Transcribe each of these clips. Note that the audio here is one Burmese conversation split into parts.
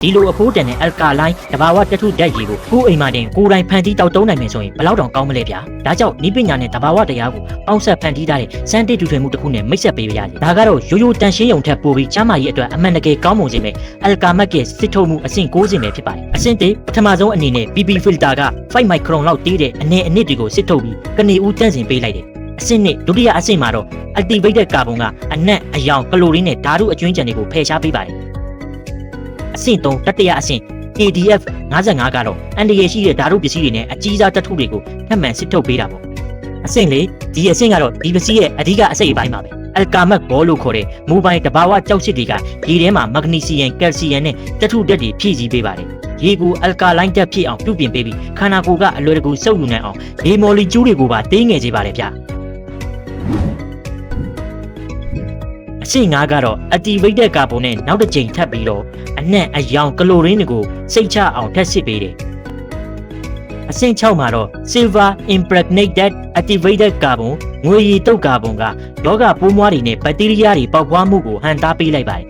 ဒီလိုအဖိုးတန်တဲ့အယ်ကာလိုင်းတဘာဝတထုဓာတ်ရည်ကိုကိုယ်အိမ်မှာတင်ကိုယ်တိုင်ဖန်တီးတောက်သုံးနိုင်မယ်ဆိုရင်ဘယ်လောက်တောင်ကောင်းမလဲဗျာဒါကြောင့်ဤပညာနဲ့တဘာဝတရားကိုပေါင်းဆက်ဖန်တီးထားတဲ့စမ်းတစ်တူထွေမှုတစ်ခုနဲ့မိတ်ဆက်ပေးပါရစေဒါကတော့ရိုးရိုးတန်ရှင်းယုံထက်ပိုပြီးကျမ်းမာရေးအတွက်အမှန်တကယ်ကောင်းမွန်ခြင်းပဲအယ်ကာမတ်ရဲ့စစ်ထုတ်မှုအဆင့်6ဆင့်ပဲဖြစ်ပါတယ်အဆင့်1ပထမဆုံးအနေနဲ့ PP filter က5 micron လောက်တေးတဲ့အနေအနစ်တွေကိုစစ်ထုတ်ပြီးကနေဦးတန့်စင်ပေးလိုက်တယ်အဆင့်2ဒုတိယအဆင့်မှာတော့ activated carbon ကအနက်အယောင်ကလိုရင်းနဲ့ဓာတုအကျွင်းကြံတွေကိုဖယ်ရှားပေးပါတယ်အဆင့်3တတိယအဆင့် KDF 55ကတော့အန်ဒီရရှိတဲ့ဓာတုပစ္စည်းတွေနဲ့အကြီးစားတထုတွေကိုထပ်မံစစ်ထုတ်ပေးတာပေါ့အဆင့်4ဒီအဆင့်ကတော့ဒီပစ္စည်းရဲ့အဓိကအစိတ်အပိုင်းပါပဲအယ်ကာမတ်ဘောလို့ခေါ်တဲ့မိုဘိုင်းတဘာဝကြောက်စစ်တွေကရေထဲမှာမက်ဂနီဆီယမ်ကယ်လ်ဆီယမ်နဲ့တထုဓာတ်တွေဖြည့်ဆည်းပေးပါတယ်ရေကိုအယ်ကာလိုင်းဓာတ်ဖြစ်အောင်ပြုပြင်ပေးပြီးခန္ဓာကိုယ်ကအလွယ်တကူစုပ်ယူနိုင်အောင်ရေမော်လီကျူးတွေကိုပါတင်းငယ်စေပါတယ်ဗျအဆင့်5ကတော့ activated carbon နဲ့နောက်တစ်ကြိမ်ထပ်ပြီးတော့အနက်အယောင်ကလိုရင်းတွေကိုစိတ်ချအောင်ထပ်စစ်ပေးတယ်အဆင့်6မှာတော့ silver impregnated activated carbon ငွေရည်တုပ်ကာဗွန်ကယောဂပိုးမွှားတွေနဲ့ဘက်တီးရီးယားတွေပေါက်ပွားမှုကိုဟန်တားပေးလိုက်ပါတယ်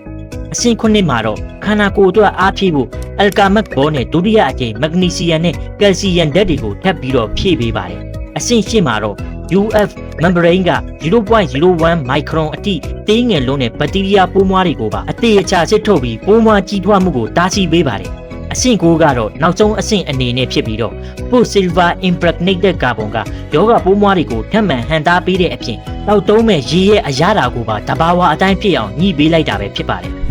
အဆင့်9မှာတော့ခန္ဓာကိုယ်အတွက်အားဖြည့်ဖို့အယ်ကာမတ်ဘောနဲ့ဒုတိယအကြိမ်မက်ဂနီဆီယမ်နဲ့ကယ်လ်ဆီယမ်ဓာတ်တွေကိုထပ်ပြီးတော့ဖြည့်ပေးပါတယ်အဆင့်10မှာတော့ UF membrane က 0.01 micron အထိသေးငယ်လုံးတဲ့ဘက်တီးရီးယားပိုးမွှားတွေကိုပါအသေးအချာစစ်ထုတ်ပြီးပိုးမွှားကြီးထွားမှုကိုတားဆီးပေးပါတယ်အဆင့်9ကတော့နောက်ဆုံးအဆင့်အနေနဲ့ဖြစ်ပြီးတော့ post silver impregnated carbon ကယောဂပိုးမွှားတွေကိုထပ်မံဟန်တားပေးတဲ့အပြင်တောက်တုံးမဲ့ရေရဲ့အရသာကိုပါတဘာဝအတိုင်းဖြစ်အောင်ညှိပေးလိုက်တာပဲဖြစ်ပါတယ်